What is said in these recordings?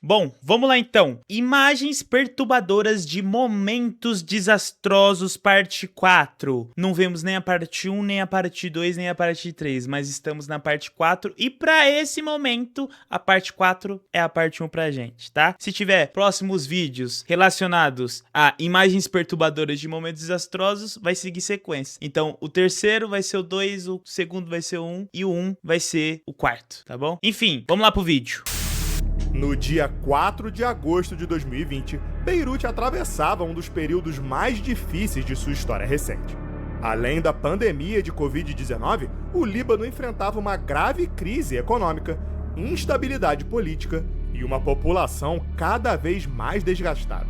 Bom, vamos lá então. Imagens perturbadoras de momentos desastrosos, parte 4. Não vemos nem a parte 1, nem a parte 2, nem a parte 3, mas estamos na parte 4 e pra esse momento, a parte 4 é a parte 1 pra gente, tá? Se tiver próximos vídeos relacionados a imagens perturbadoras de momentos desastrosos, vai seguir sequência. Então, o terceiro vai ser o 2, o segundo vai ser o 1 e o 1 vai ser o quarto, tá bom? Enfim, vamos lá pro vídeo. No dia 4 de agosto de 2020, Beirute atravessava um dos períodos mais difíceis de sua história recente. Além da pandemia de Covid-19, o Líbano enfrentava uma grave crise econômica, instabilidade política e uma população cada vez mais desgastada.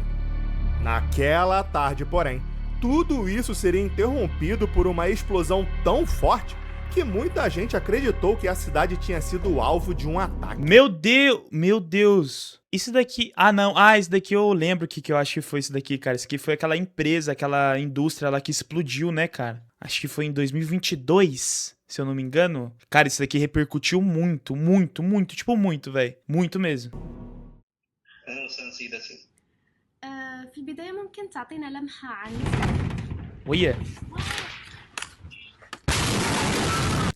Naquela tarde, porém, tudo isso seria interrompido por uma explosão tão forte que muita gente acreditou que a cidade tinha sido alvo de um ataque. Meu Deus. Isso daqui... Ah, não. Isso daqui eu lembro o que eu acho que foi isso daqui, cara. Isso aqui foi aquela empresa, aquela indústria lá que explodiu, né, cara? Acho que foi em 2022, se eu não me engano. Cara, isso daqui repercutiu muito, tipo muito, velho. Muito mesmo. في البداية ممكن تعطينا لمحة عن Olha.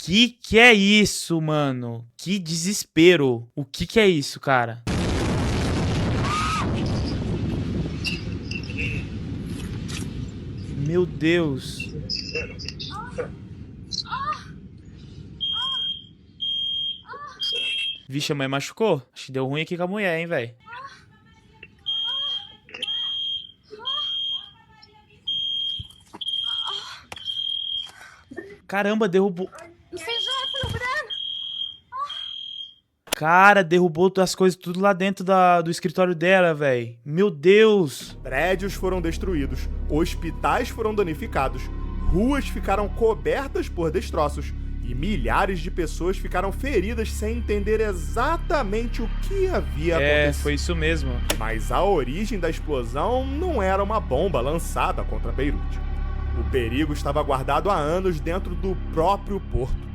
Que é isso, mano? Que desespero. O que é isso, cara? Meu Deus. Vixe, a mãe machucou? Acho que deu ruim aqui com a mulher, hein, velho? Caramba, derrubou... Cara, derrubou as coisas tudo lá dentro do escritório dela, velho. Meu Deus. Prédios foram destruídos, hospitais foram danificados, ruas ficaram cobertas por destroços e milhares de pessoas ficaram feridas sem entender exatamente o que havia acontecido. Foi isso mesmo. Mas a origem da explosão não era uma bomba lançada contra Beirute. O perigo estava guardado há anos dentro do próprio porto.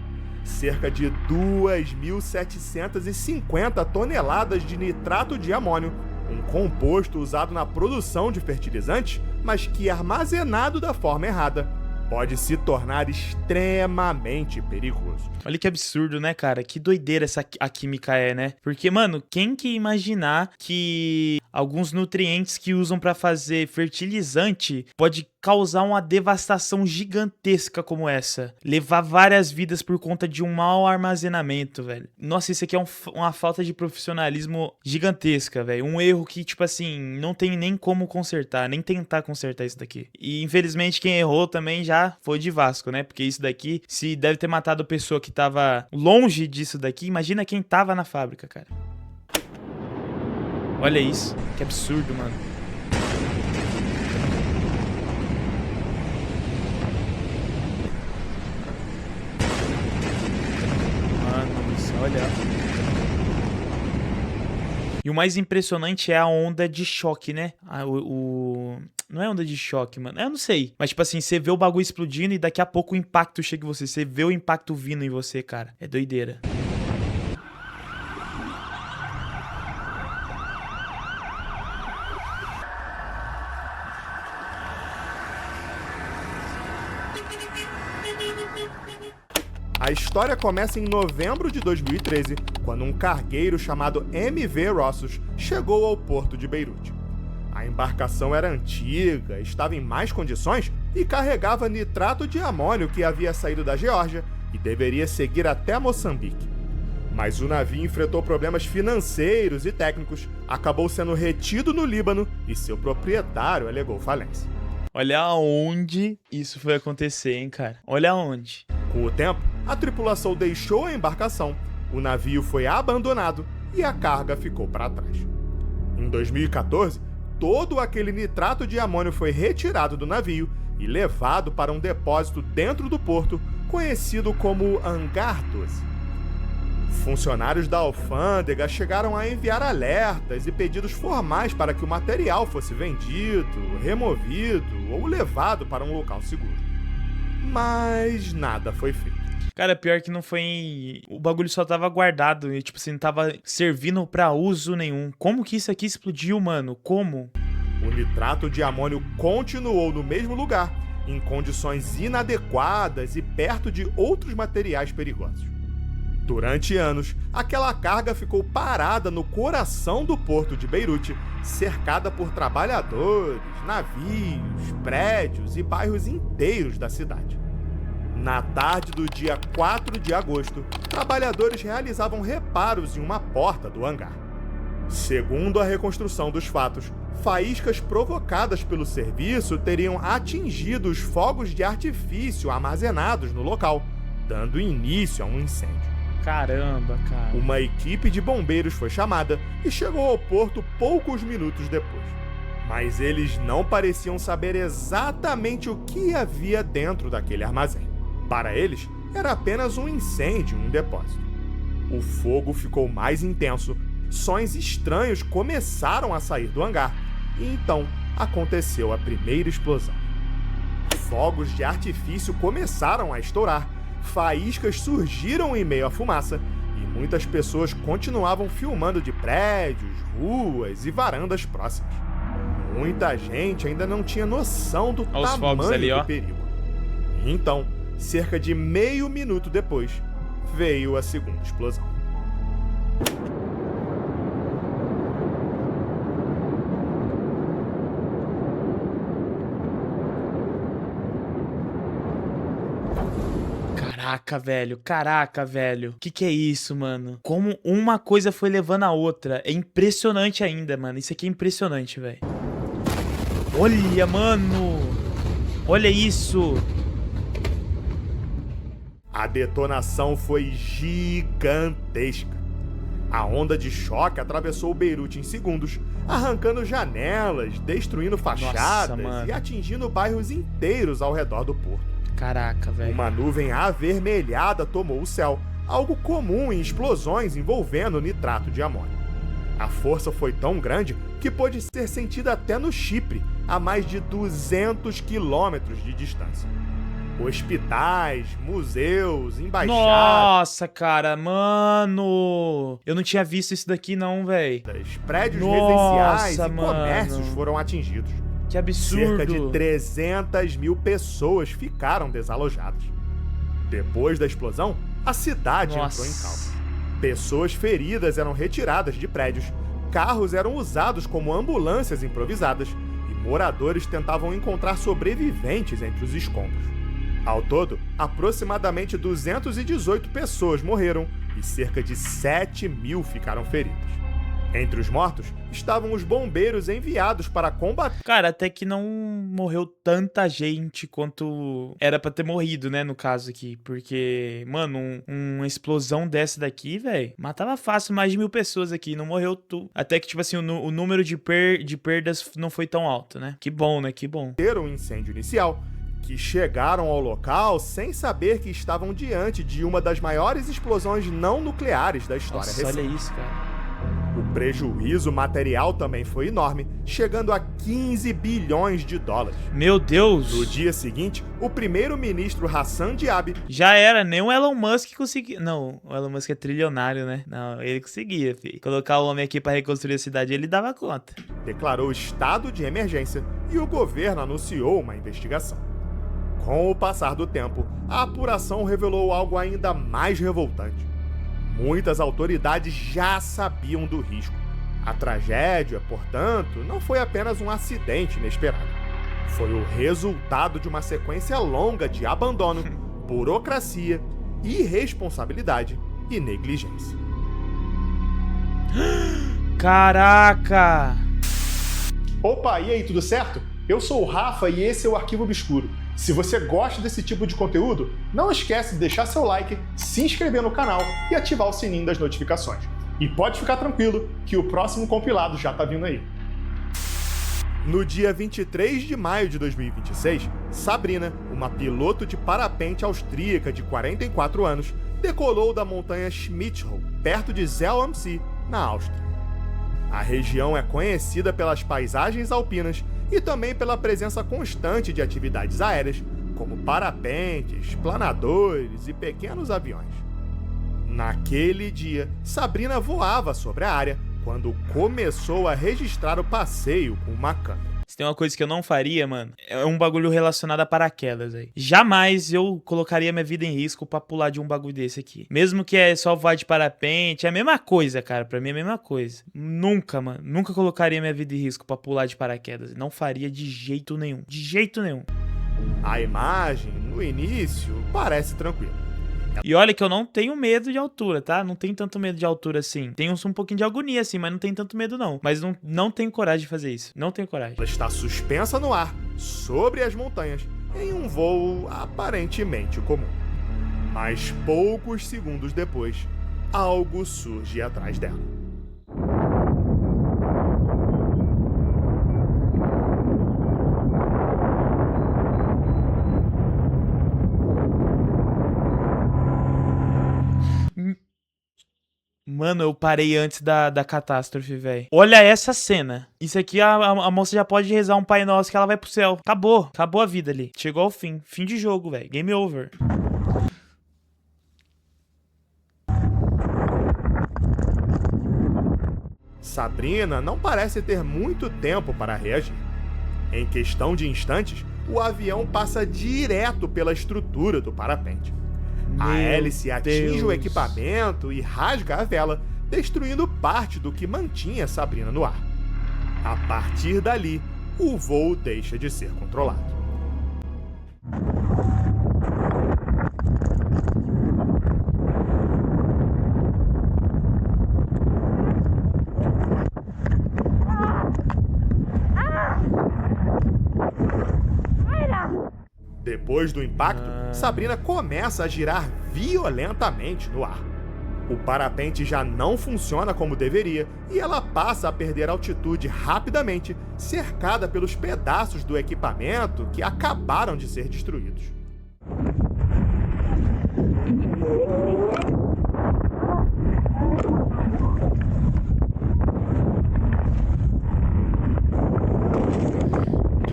Cerca de 2.750 toneladas de nitrato de amônio, um composto usado na produção de fertilizantes, mas que armazenado da forma errada, pode se tornar extremamente perigoso. Olha que absurdo, né, cara? Que doideira a química é, né? Porque, mano, quem que imaginar que alguns nutrientes que usam pra fazer fertilizante pode causar uma devastação gigantesca como essa? Levar várias vidas por conta de um mau armazenamento, velho. Nossa, isso aqui é uma falta de profissionalismo gigantesca, velho. Um erro que, tipo assim, não tem nem como consertar, nem tentar consertar isso daqui. E, infelizmente, quem errou também já foi de Vasco, né? Porque isso daqui, se deve ter matado a pessoa que tava longe disso daqui, imagina quem tava na fábrica, cara. Olha isso, que absurdo, mano. Mano, isso, olha. E o mais impressionante é a onda de choque, né? Não é onda de choque, mano. Eu não sei. Mas, tipo assim, você vê o bagulho explodindo e daqui a pouco o impacto chega em você. Você vê o impacto vindo em você, cara. É doideira. A história começa em novembro de 2013, quando um cargueiro chamado MV Rossos chegou ao porto de Beirute. A embarcação era antiga, estava em más condições e carregava nitrato de amônio que havia saído da Geórgia e deveria seguir até Moçambique. Mas o navio enfrentou problemas financeiros e técnicos, acabou sendo retido no Líbano e seu proprietário alegou falência. Olha aonde isso foi acontecer, hein, cara? Olha aonde. Com o tempo, a tripulação deixou a embarcação, o navio foi abandonado e a carga ficou para trás. Em 2014, todo aquele nitrato de amônio foi retirado do navio e levado para um depósito dentro do porto, conhecido como Hangar 12. Funcionários da alfândega chegaram a enviar alertas e pedidos formais para que o material fosse vendido, removido ou levado para um local seguro. mas nada foi feito. Cara, pior que não foi... O bagulho só tava guardado e, tipo assim, não tava servindo pra uso nenhum. Como que isso aqui explodiu, mano? Como? O nitrato de amônio continuou no mesmo lugar, em condições inadequadas e perto de outros materiais perigosos. Durante anos, aquela carga ficou parada no coração do porto de Beirute, cercada por trabalhadores, navios, prédios e bairros inteiros da cidade. Na tarde do dia 4 de agosto, trabalhadores realizavam reparos em uma porta do hangar. Segundo a reconstrução dos fatos, faíscas provocadas pelo serviço teriam atingido os fogos de artifício armazenados no local, dando início a um incêndio. Caramba, cara. Uma equipe de bombeiros foi chamada e chegou ao porto poucos minutos depois. Mas eles não pareciam saber exatamente o que havia dentro daquele armazém. Para eles, era apenas um incêndio em um depósito. O fogo ficou mais intenso, sons estranhos começaram a sair do hangar, e então aconteceu a primeira explosão. Fogos de artifício começaram a estourar, faíscas surgiram em meio à fumaça, e muitas pessoas continuavam filmando de prédios, ruas e varandas próximas. Muita gente ainda não tinha noção do tamanho do perigo. E então, cerca de meio minuto depois, veio a segunda explosão. Caraca, velho. Que é isso, mano? Como uma coisa foi levando a outra. É impressionante ainda, mano. Isso aqui é impressionante, velho. Olha, mano. Olha isso. A detonação foi gigantesca. A onda de choque atravessou Beirute em segundos, arrancando janelas, destruindo fachadas e atingindo bairros inteiros ao redor do porto. Caraca, velho. Uma nuvem avermelhada tomou o céu, algo comum em explosões envolvendo nitrato de amônio. A força foi tão grande que pôde ser sentida até no Chipre, a mais de 200 quilômetros de distância. Hospitais, museus, embaixadas... Nossa, cara, mano! Eu não tinha visto isso daqui não, velho. Prédios residenciais e comércios foram atingidos. Que absurdo! Cerca de 300 mil pessoas ficaram desalojadas. Depois da explosão, a cidade entrou em caos. Pessoas feridas eram retiradas de prédios, carros eram usados como ambulâncias improvisadas e moradores tentavam encontrar sobreviventes entre os escombros. Ao todo, aproximadamente 218 pessoas morreram e cerca de 7 mil ficaram feridas. Entre os mortos estavam os bombeiros enviados para combater... Cara, até que não morreu tanta gente quanto era pra ter morrido, né, no caso aqui. Porque, mano, uma explosão dessa daqui, velho, matava fácil mais de 1000 pessoas aqui, não morreu tudo. Até que, tipo assim, o número de perdas não foi tão alto, né? Que bom, né? Que bom. Ter um incêndio inicial, que chegaram ao local sem saber que estavam diante de uma das maiores explosões não nucleares da história recente. Olha isso, cara. O prejuízo material também foi enorme, chegando a 15 bilhões de dólares. Meu Deus! No dia seguinte, o primeiro-ministro Hassan Diab... Já era, nem o Elon Musk conseguia... Não, o Elon Musk é trilionário, né? Não, ele conseguia, filho. Colocar o homem aqui pra reconstruir a cidade, ele dava conta. Declarou estado de emergência e o governo anunciou uma investigação. Com o passar do tempo, a apuração revelou algo ainda mais revoltante. Muitas autoridades já sabiam do risco. A tragédia, portanto, não foi apenas um acidente inesperado. Foi o resultado de uma sequência longa de abandono, burocracia, irresponsabilidade e negligência. Caraca! Opa, e aí, tudo certo? Eu sou o Rafa e esse é o Arquivo Obscuro. Se você gosta desse tipo de conteúdo, não esquece de deixar seu like, se inscrever no canal e ativar o sininho das notificações. E pode ficar tranquilo que o próximo compilado já tá vindo aí. No dia 23 de maio de 2026, Sabrina, uma piloto de parapente austríaca de 44 anos, decolou da montanha Schmidthof, perto de Zell am See, na Áustria. A região é conhecida pelas paisagens alpinas e também pela presença constante de atividades aéreas, como parapentes, planadores e pequenos aviões. Naquele dia, Sabrina voava sobre a área quando começou a registrar o passeio com uma câmera. Se tem uma coisa que eu não faria, mano, é um bagulho relacionado a paraquedas aí. Jamais eu colocaria minha vida em risco pra pular de um bagulho desse aqui. Mesmo que é só voar de parapente, é a mesma coisa, cara. Pra mim é a mesma coisa. Nunca, mano. Nunca colocaria minha vida em risco pra pular de paraquedas. Não faria de jeito nenhum. De jeito nenhum. A imagem, no início, parece tranquila. E olha que eu não tenho medo de altura, tá? Não tenho tanto medo de altura assim. Tenho um pouquinho de agonia assim, mas não tenho tanto medo não. Mas não tenho coragem de fazer isso. Não tenho coragem. Ela está suspensa no ar, sobre as montanhas, em um voo aparentemente comum. Mas poucos segundos depois, algo surge atrás dela. Mano, eu parei antes da catástrofe, velho. Olha essa cena. Isso aqui, a moça já pode rezar um Pai Nosso que ela vai pro céu. Acabou. Acabou a vida ali. Chegou ao fim. Fim de jogo, velho. Game over. Sabrina não parece ter muito tempo para reagir. Em questão de instantes, o avião passa direto pela estrutura do parapente. A hélice atinge o equipamento e rasga a vela, destruindo parte do que mantinha Sabrina no ar. A partir dali, o voo deixa de ser controlado. Depois do impacto, Sabrina começa a girar violentamente no ar. O parapente já não funciona como deveria e ela passa a perder altitude rapidamente, cercada pelos pedaços do equipamento que acabaram de ser destruídos.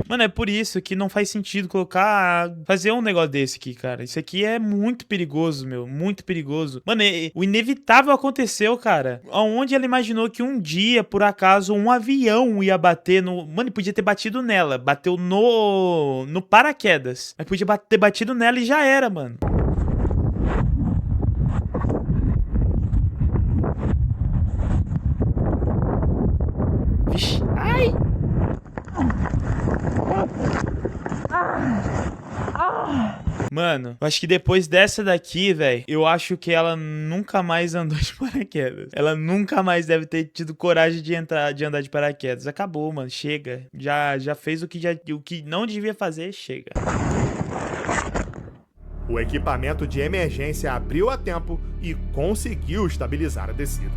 Mano, é por isso que não faz sentido fazer um negócio desse aqui, cara. Isso aqui é muito perigoso, meu. Muito perigoso. Mano, o inevitável aconteceu, cara. Aonde ela imaginou que um dia, por acaso, um avião ia bater no... Mano, podia ter batido nela. Bateu no paraquedas. Mas podia ter batido nela e já era, mano. Vixe. Ai! Mano, eu acho que depois dessa daqui, velho, eu acho que ela nunca mais andou de paraquedas. Ela nunca mais deve ter tido coragem de andar de paraquedas. Acabou, mano, chega. Já fez o que não devia fazer, chega. O equipamento de emergência abriu a tempo e conseguiu estabilizar a descida.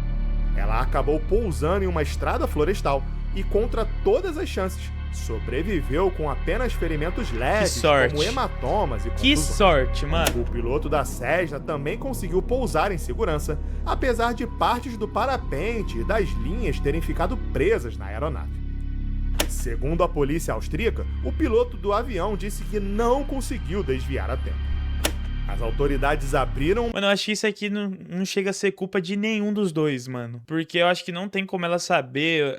Ela acabou pousando em uma estrada florestal e, contra todas as chances, sobreviveu com apenas ferimentos leves, como hematomas e contusões. Que sorte, mano. O piloto da Cessna também conseguiu pousar em segurança, apesar de partes do parapente e das linhas terem ficado presas na aeronave. Segundo a polícia austríaca, o piloto do avião disse que não conseguiu desviar a tempo. As autoridades abriram... Mano, eu acho que isso aqui não chega a ser culpa de nenhum dos dois, mano. Porque eu acho que não tem como ela saber...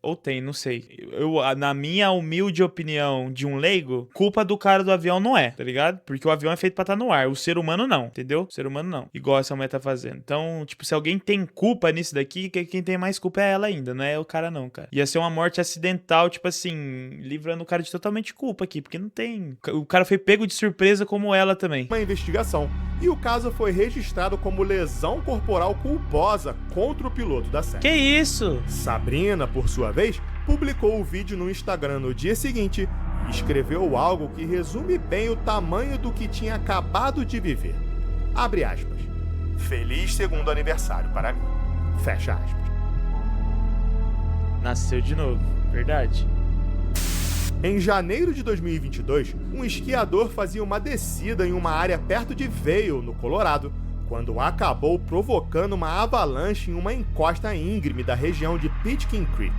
Ou tem, não sei. Na minha humilde opinião de um leigo, culpa do cara do avião não é, tá ligado? Porque o avião é feito pra estar no ar. O ser humano não, entendeu? O ser humano não. Igual essa mulher tá fazendo. Então, tipo, se alguém tem culpa nisso daqui, quem tem mais culpa é ela ainda, não é o cara não, cara. Ia ser uma morte acidental, tipo assim, livrando o cara de totalmente culpa aqui, porque não tem... O cara foi pego de surpresa como ela também. Uma investigação, e o caso foi registrado como lesão corporal culposa contra o piloto da Cessna. Que isso? Sabrina, por sua vez, publicou o vídeo no Instagram no dia seguinte e escreveu algo que resume bem o tamanho do que tinha acabado de viver. Abre aspas. Feliz segundo aniversário para mim. Fecha aspas. Nasceu de novo, verdade. Em janeiro de 2022, um esquiador fazia uma descida em uma área perto de Vail, no Colorado, quando acabou provocando uma avalanche em uma encosta íngreme da região de Pitkin Creek.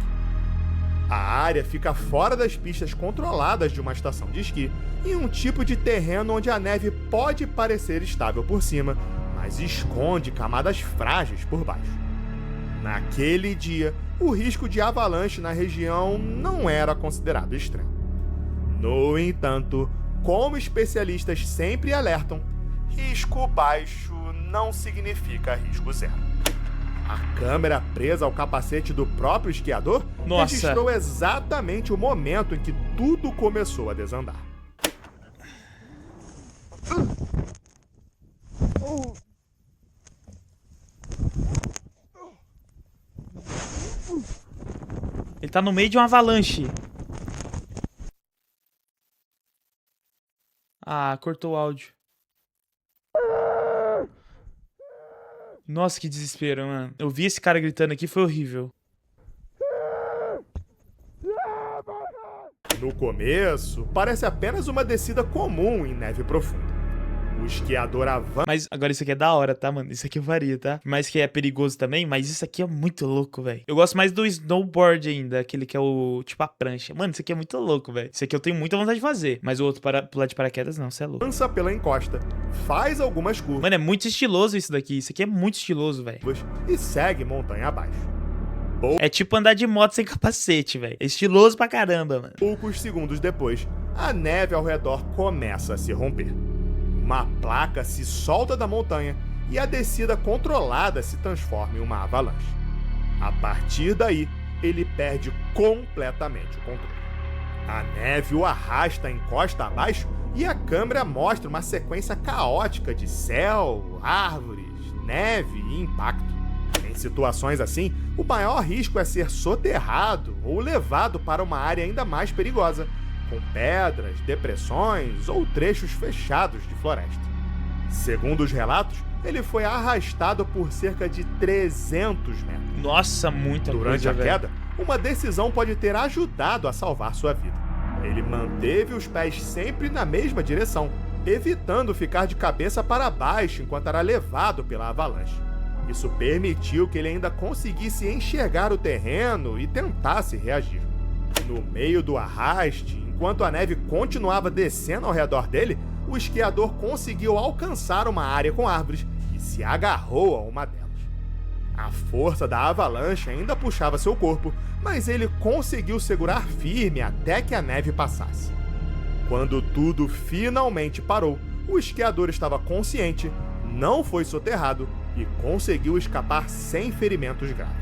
A área fica fora das pistas controladas de uma estação de esqui, em um tipo de terreno onde a neve pode parecer estável por cima, mas esconde camadas frágeis por baixo. Naquele dia, o risco de avalanche na região não era considerado extremo. No entanto, como especialistas sempre alertam, risco baixo não significa risco zero. A câmera presa ao capacete do próprio esquiador registrou exatamente o momento em que tudo começou a desandar. Ele tá no meio de uma avalanche. Ah, cortou o áudio. Nossa, que desespero, mano. Eu vi esse cara gritando aqui, foi horrível. No começo, parece apenas uma descida comum em neve profunda. O esquiador avança. Mas agora isso aqui é da hora, tá, mano? Isso aqui eu faria, tá? Mas que é perigoso também, mas isso aqui é muito louco, velho. Eu gosto mais do snowboard ainda, aquele que é o, tipo, a prancha. Mano, isso aqui é muito louco, velho. Isso aqui eu tenho muita vontade de fazer. Mas o outro pular de paraquedas, não, você é louco. Avança pela encosta, faz algumas curvas. Mano, é muito estiloso isso daqui. Isso aqui é muito estiloso, velho. E segue montanha abaixo. É tipo andar de moto sem capacete, velho. É estiloso pra caramba, mano. Poucos segundos depois, a neve ao redor começa a se romper. Uma placa se solta da montanha e a descida controlada se transforma em uma avalanche. A partir daí, ele perde completamente o controle. A neve o arrasta a encosta abaixo e a câmera mostra uma sequência caótica de céu, árvores, neve e impacto. Em situações assim, o maior risco é ser soterrado ou levado para uma área ainda mais perigosa, com pedras, depressões ou trechos fechados de floresta. Segundo os relatos, ele foi arrastado por cerca de 300 metros. Nossa, muita coisa, Durante a velho. queda, uma decisão pode ter ajudado a salvar sua vida. Ele manteve os pés sempre na mesma direção, evitando ficar de cabeça para baixo enquanto era levado pela avalanche. Isso permitiu que ele ainda conseguisse enxergar o terreno e tentasse reagir. No meio do arraste, enquanto a neve continuava descendo ao redor dele, o esquiador conseguiu alcançar uma área com árvores e se agarrou a uma delas. A força da avalanche ainda puxava seu corpo, mas ele conseguiu segurar firme até que a neve passasse. Quando tudo finalmente parou, o esquiador estava consciente, não foi soterrado e conseguiu escapar sem ferimentos graves.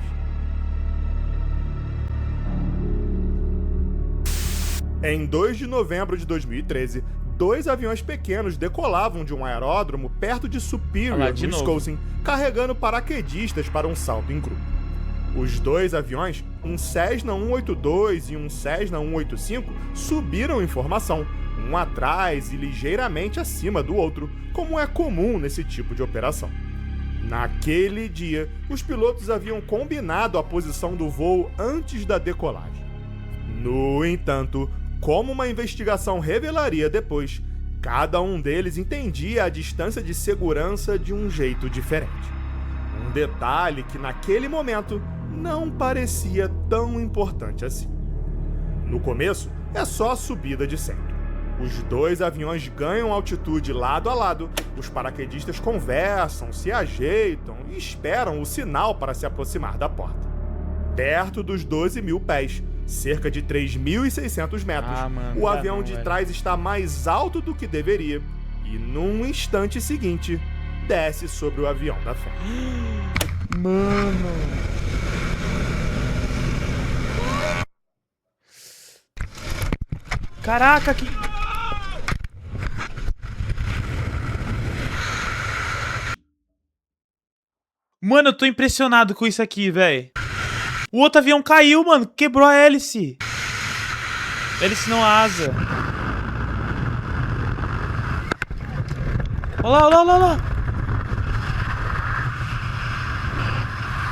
Em 2 de novembro de 2013, 2 aviões pequenos decolavam de um aeródromo perto de Superior, no Wisconsin, carregando paraquedistas para um salto em grupo. Os 2 aviões, um Cessna 182 e um Cessna 185, subiram em formação, um atrás e ligeiramente acima do outro, como é comum nesse tipo de operação. Naquele dia, os pilotos haviam combinado a posição do voo antes da decolagem. No entanto, como uma investigação revelaria depois, cada um deles entendia a distância de segurança de um jeito diferente. Um detalhe que naquele momento não parecia tão importante assim. No começo, é só a subida de sempre. Os 2 aviões ganham altitude lado a lado, os paraquedistas conversam, se ajeitam e esperam o sinal para se aproximar da porta. Perto dos 12.000 pés, cerca de 3.600 metros, o avião de trás está mais alto do que deveria e, num instante seguinte, desce sobre o avião da frente. Mano... Caraca, que... Mano, eu tô impressionado com isso aqui, velho. O outro avião caiu, mano. Quebrou a hélice. Hélice não, a asa. Olha lá, olha lá, olha lá.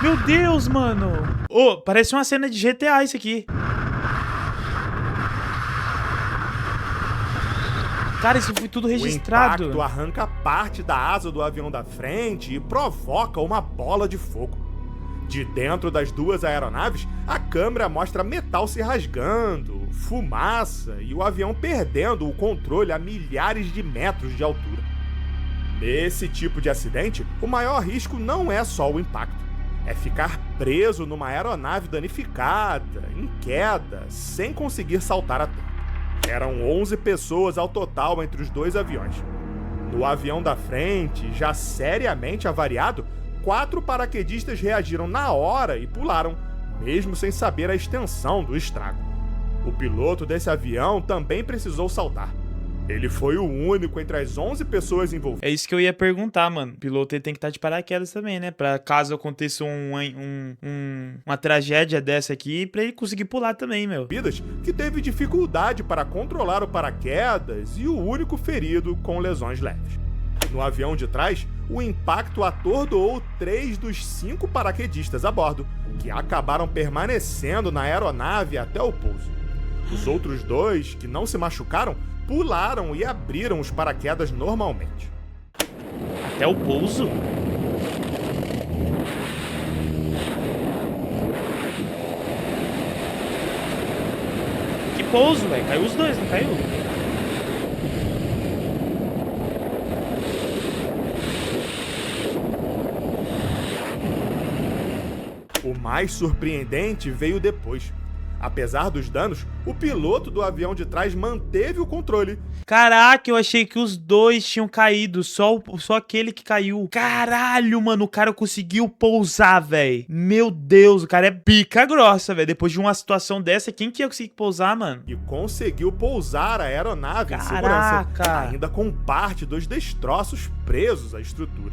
Meu Deus, mano. Ô, parece uma cena de GTA isso aqui. Cara, isso foi tudo registrado. O impacto arranca parte da asa do avião da frente e provoca uma bola de fogo. De dentro das duas aeronaves, a câmera mostra metal se rasgando, fumaça e o avião perdendo o controle a milhares de metros de altura. Nesse tipo de acidente, o maior risco não é só o impacto. É ficar preso numa aeronave danificada, em queda, sem conseguir saltar a tempo. Eram 11 pessoas ao total entre os dois aviões. No avião da frente, já seriamente avariado, 4 paraquedistas reagiram na hora e pularam, mesmo sem saber a extensão do estrago. O piloto desse avião também precisou saltar. Ele foi o único entre as 11 pessoas envolvidas. É isso que eu ia perguntar, mano. O piloto ele tem que estar de paraquedas também, né? Pra caso aconteça uma tragédia dessa aqui, pra ele conseguir pular também, meu. Que teve dificuldade para controlar o paraquedas e o único ferido com lesões leves. No avião de trás, o impacto atordoou 3 dos 5 paraquedistas a bordo, que acabaram permanecendo na aeronave até o pouso. Os outros 2, que não se machucaram, pularam e abriram os paraquedas normalmente. Até o pouso? Que pouso, velho? Caiu os dois, não caiu? O mais surpreendente veio depois. Apesar dos danos, o piloto do avião de trás manteve o controle. Caraca, eu achei que os dois tinham caído, só aquele que caiu. Caralho, mano, o cara conseguiu pousar, velho. Meu Deus, o cara é pica grossa, velho. Depois de uma situação dessa, quem que ia conseguir pousar, mano? E conseguiu pousar a aeronave em segurança, ainda com parte dos destroços presos à estrutura.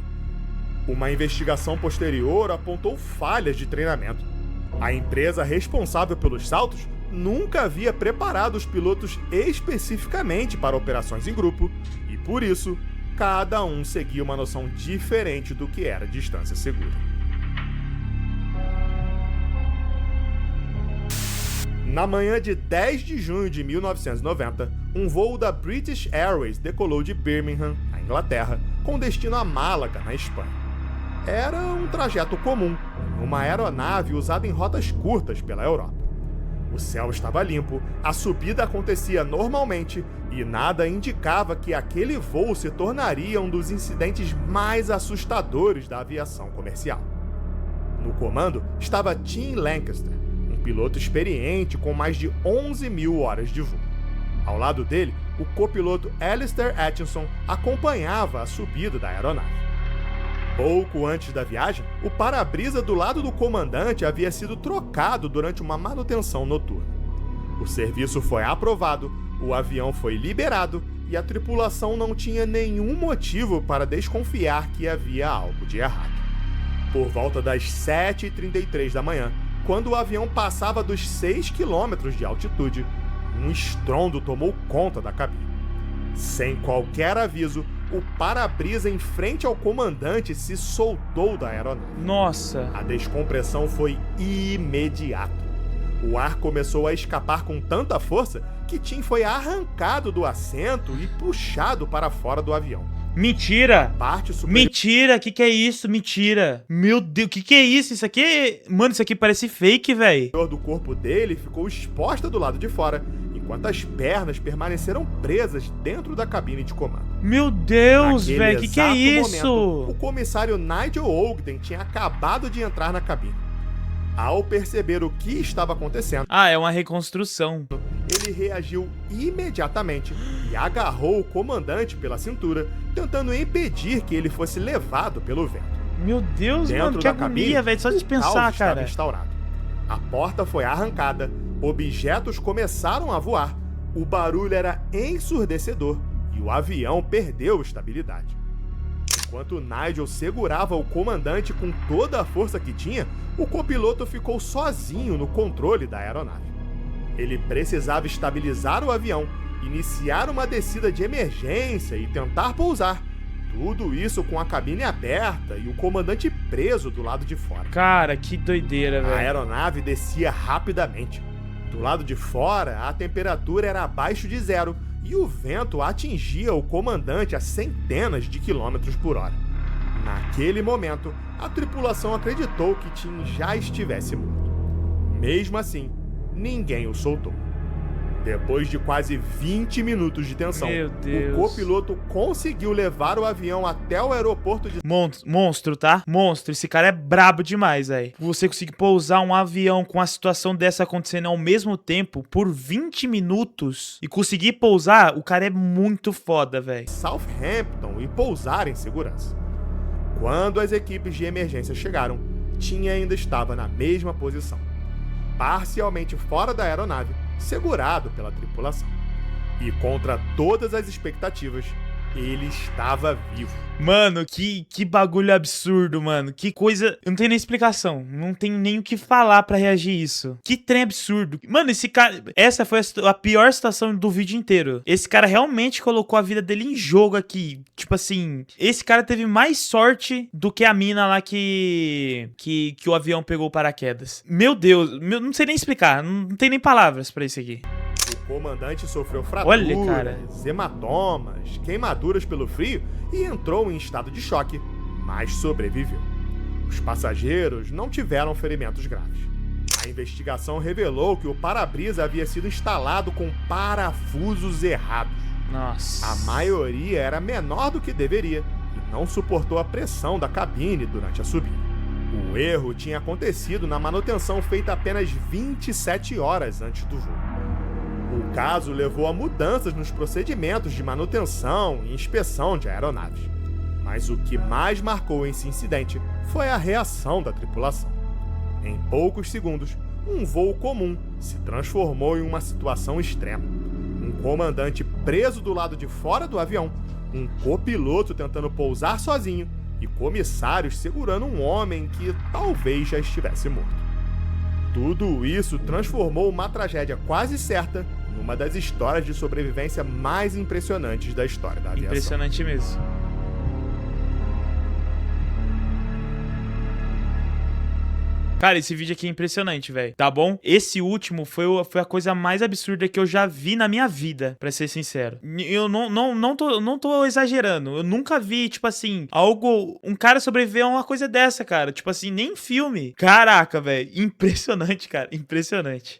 Uma investigação posterior apontou falhas de treinamento. A empresa responsável pelos saltos nunca havia preparado os pilotos especificamente para operações em grupo e, por isso, cada um seguia uma noção diferente do que era distância segura. Na manhã de 10 de junho de 1990, um voo da British Airways decolou de Birmingham, na Inglaterra, com destino a Málaga, na Espanha. Era um trajeto comum, uma aeronave usada em rotas curtas pela Europa. O céu estava limpo, a subida acontecia normalmente e nada indicava que aquele voo se tornaria um dos incidentes mais assustadores da aviação comercial. No comando estava Tim Lancaster, um piloto experiente com mais de 11 mil horas de voo. Ao lado dele, o copiloto Alistair Atkinson acompanhava a subida da aeronave. Pouco antes da viagem, o para-brisa do lado do comandante havia sido trocado durante uma manutenção noturna. O serviço foi aprovado, o avião foi liberado e a tripulação não tinha nenhum motivo para desconfiar que havia algo de errado. Por volta das 7h33 da manhã, quando o avião passava dos 6 km de altitude, um estrondo tomou conta da cabine. Sem qualquer aviso, o para-brisa em frente ao comandante se soltou da aeronave. Nossa! A descompressão foi imediata. O ar começou a escapar com tanta força que Tim foi arrancado do assento e puxado para fora do avião. Mentira! Parte superior... Mentira! Que é isso? Mentira! Meu Deus, que é isso? Isso aqui... Mano, isso aqui parece fake, velho. Do corpo dele ficou exposta do lado de fora, enquanto as pernas permaneceram presas dentro da cabine de comando. Meu Deus, velho, que é isso? Momento, o comissário Nigel Ogden tinha acabado de entrar na cabine. Ao perceber o que estava acontecendo... Ah, é uma reconstrução. Ele reagiu imediatamente e agarrou o comandante pela cintura, tentando impedir que ele fosse levado pelo vento. Meu Deus, mano, que agonia, velho, só de pensar, cara. Instaurado. A porta foi arrancada, objetos começaram a voar, o barulho era ensurdecedor e o avião perdeu estabilidade. Enquanto Nigel segurava o comandante com toda a força que tinha, o copiloto ficou sozinho no controle da aeronave. Ele precisava estabilizar o avião, iniciar uma descida de emergência e tentar pousar. Tudo isso com a cabine aberta e o comandante preso do lado de fora. Cara, que doideira, velho. A aeronave descia rapidamente. Do lado de fora, a temperatura era abaixo de 0 e o vento atingia o comandante a centenas de quilômetros por hora. Naquele momento, a tripulação acreditou que Tim já estivesse morto. Mesmo assim, ninguém o soltou. Depois de quase 20 minutos de tensão, Meu Deus. o copiloto conseguiu levar o avião até o aeroporto de... Monstro, tá? Monstro. Esse cara é brabo demais, velho. Você conseguir pousar um avião com a situação dessa acontecendo ao mesmo tempo por 20 minutos e conseguir pousar, o cara é muito foda, velho. Southampton e pousar em segurança. Quando as equipes de emergência chegaram, Tim ainda estava na mesma posição, parcialmente fora da aeronave, segurado pela tripulação. E contra todas as expectativas, ele estava vivo. Mano, que bagulho absurdo, mano. Que coisa... Eu não tenho nem explicação. Não tenho nem o que falar pra reagir a isso. Que trem absurdo. Mano, esse cara... Essa foi a pior situação do vídeo inteiro. Esse cara realmente colocou a vida dele em jogo aqui. Tipo assim... Esse cara teve mais sorte do que a mina lá que o avião pegou o paraquedas. Meu Deus. Não sei nem explicar. Não tem nem palavras pra isso aqui. O comandante sofreu fraturas, Olha, cara. hematomas, queimaduras pelo frio e entrou em estado de choque, mas sobreviveu. Os passageiros não tiveram ferimentos graves. A investigação revelou que o para-brisa havia sido instalado com parafusos errados. Nossa. A maioria era menor do que deveria e não suportou a pressão da cabine durante a subida. O erro tinha acontecido na manutenção feita apenas 27 horas antes do voo. O caso levou a mudanças nos procedimentos de manutenção e inspeção de aeronaves. Mas o que mais marcou esse incidente foi a reação da tripulação. Em poucos segundos, um voo comum se transformou em uma situação extrema. Um comandante preso do lado de fora do avião, um copiloto tentando pousar sozinho e comissários segurando um homem que talvez já estivesse morto. Tudo isso transformou uma tragédia quase certa em uma das histórias de sobrevivência mais impressionantes da história da aviação. Impressionante mesmo. Cara, esse vídeo aqui é impressionante, velho. Tá bom? Esse último foi a coisa mais absurda que eu já vi na minha vida, pra ser sincero. Eu não tô exagerando. Eu nunca vi, tipo assim, um cara sobreviver a uma coisa dessa, cara. Tipo assim, nem em filme. Caraca, velho. Impressionante, cara. Impressionante.